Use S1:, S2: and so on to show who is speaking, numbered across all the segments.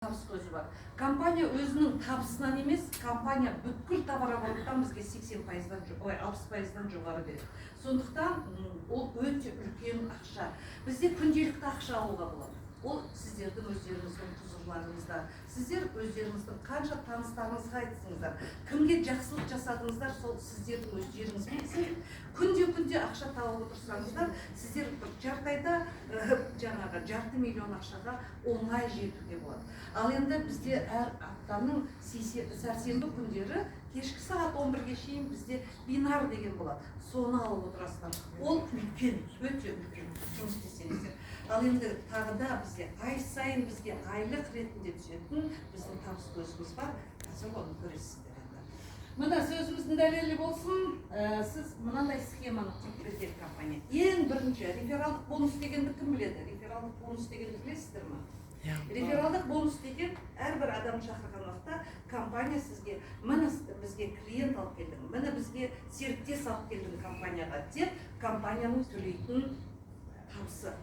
S1: табыс көзі бар. Компания өзінің табысынан емес, компания бүткіл товар обороттан бізге 80%-дан, 60%-дан жоғары береді. Сондықтан ол өте үлкен ақша. Бізде күнделікті ақша алуға болады. Ол сіздердің өздеріңіздің құзырларыңызда. Сіздер өздеріңіздің қанша таныстарыңызға айтсыңыздар, кімге жақсылық жасадыңыздар, сол сіздердің өздеріңіз білесіздер. Күнде ақша тауып отырсаңыздар, сіздер жарты айда жаңағы 500 000 ақшаға оңай жетуге болады. Ал енді бізде әр аптаның сәрсенбі күндері кешкі сағат 11-ге шейін бізде бинар деген болады. Соны алып отырасыздар. Ол үлкен, өте үлкен жұмыс істесеңіздер. Ал енді тағы да бізде ай сайын бізге айлық ретінде түсетін біздің табыс көзіміз бар. Қазір оны көресіздер енді. Мына сөзіміздің дәлелі болсын, сіз мынандай схеманы құрып берген компания. Ең бірінші рефералдық бонус дегенді кім біледі? Рефералдық бонус дегенді білесіздер ме? Рефералдық бонус деген әрбір адам шақырған уақытта компания сізге, міне бізге клиент алып келдің, міне бізге серіктес алып келдің компанияға деп, компанияның төлейтін табысы,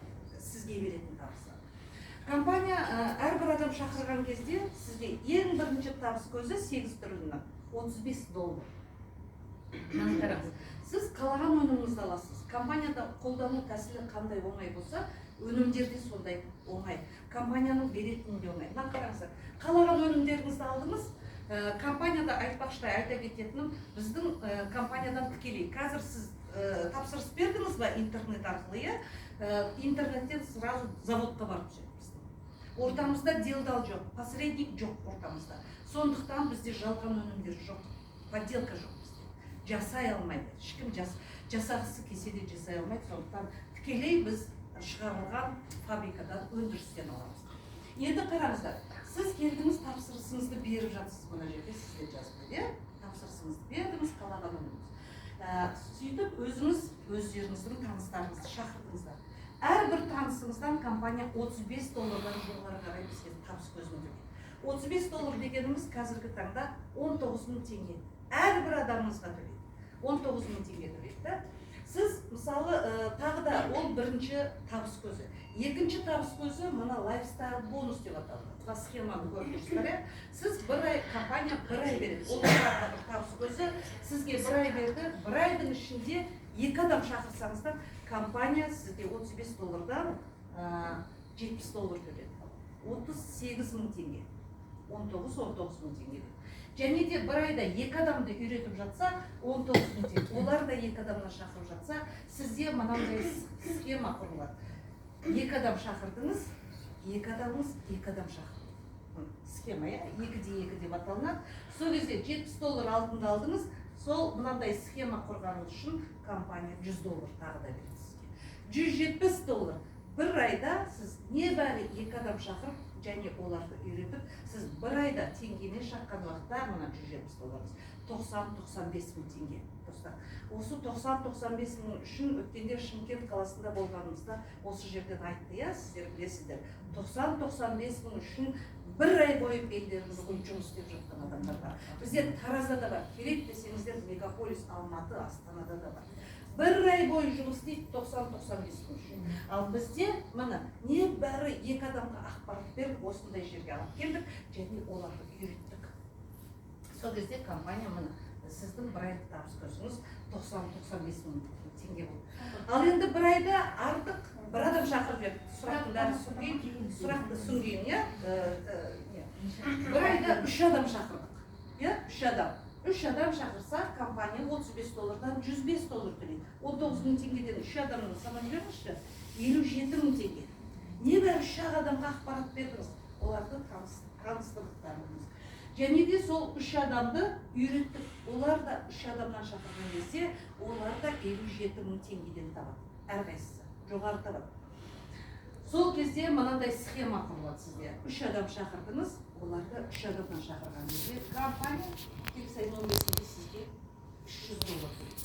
S1: сізге беретін табысы. Компания әрбір адам шақырған кезде сізге ең бірінші табыс көзі 8 түрінен $35. Сіз қалаған өніміңізді аласыз. Компанияда қолдану тәсілі қандай оңай болса, өнімдерде сондай оңай. Компанияның беретіні де оңай. Қараңыздар, қалаған өнімдеріңізді алдыңыз, компанияда айтпақшыдай айта кететінім, біздің компаниядан тікелей. Қазір сіз тапсырыс бердіңіз ба интернет арқылы, интернеттен сразу заводқа барып түседі. Ортамызда делдал жоқ, посредник жоқ ортамызда. Сондықтан бізде жалған өнімдер жоқ, подделка жоқ бізде. Жасай алмайды, ешкім жасағысы келсе де жасай алмайды. Сондықтан тікелей біз шығарылған фабрикадан, өндірістен аламыз. Енді қараңыздар, сіз келдіңіз, тапсырысыңызды беріп жатсыз, мына жерде сізде жазды, тапсырысыңызды бердіңіз, қалаған өніміңіз. Сөйтіп өздеріңіздің таныстарыңызды шақырдыңыздар. Әрбір танысыңыздан компания $35 жоғары қарай бізге табыс көзін төлейді. $35 дегеніміз қазіргі таңда 19 000 теңге. Әрбір адамыңызға төлейді. 19 000 теңге төлейді. Сіз мысалы тағы да ол бірінші табыс көзі. Екінші табыс көзі мына лайфстайл бонус деп аталады. Бұл схеманы көріп тұрсыздар. Сіз бір ай, компания бір ай береді. Ол бір табыс көзі сізге бір ай берді. Бір айдың ішінде 2 адам шақырсаңыздар, компания сізге $35-дан $70 төледі. 38 000 теңге. 19 000 теңге. Және де бір айда 2 адамды үйретіп жатса, 19 000 теңге. Олар да 2 адамға шақырып жатса, сізде мынандай схема құрылады. 2 адам шақырдыңыз, 2 адамыңыз 2 адам шақырды. Схема, 2-де 2 деп аталынады. Сол кезде $70 алдында алдыңыз, сол мынандай схема құрғаныңыз үшін компания $100 тағы да береді сізге. $170. Бір айда сіз небәрі 2 адам шақырып, және оларды үйретіп, сіз бір айда теңгене шаққан уақытта, мына $170, 90-95 000 теңге. Осы 90-95 000 үшін өткенде Шымкент қаласында болғанымызда осы жерден айтты, сіздер білесіздер. 90-95 000 үшін бір ай бойы елдеріңіз жұмыс істеп жатқан адамдарға. Бізде Таразда бар, керек десеңіздер Мегаполис, Алматы, Астанада да бар. Бір ай бойы жұмыс істейді 90-95 000 үшін. Ал бізде мына небәрі 2 адамға ақпарат беріп, осындай жерге алып келдік, және оларды үйреттік. Сол кезде компания мына сіздің бір айлық табыс көзіңіз 90-95 000 теңге болды. Ал енді бір айда артық бір адам шақырып жіберді. Сұрақты сүнгейін, бір айда 3 адам шақырдық. 3 адам шақырса, компания $35-дан $105 төлейді. 19 000 теңгеден 3 адамның санап жүріңізші, 57 000 теңге. Небәрі 3 адамға ақпарат бердіңіз, оларды таныстырдыңыз. Және де сол 3 адамды үйреттік. Олар да 3 адамнан шақырған кезде, олар да 57 000 теңгеден табады. Әрқайсысы жоғары табады. Сол кезде мынандай схема құрылады сізде. 3 адам шақырдыңыз, оларды 3 адамнан шақырған кезде компания тек сайын 15-інде сізге $300 төлейді.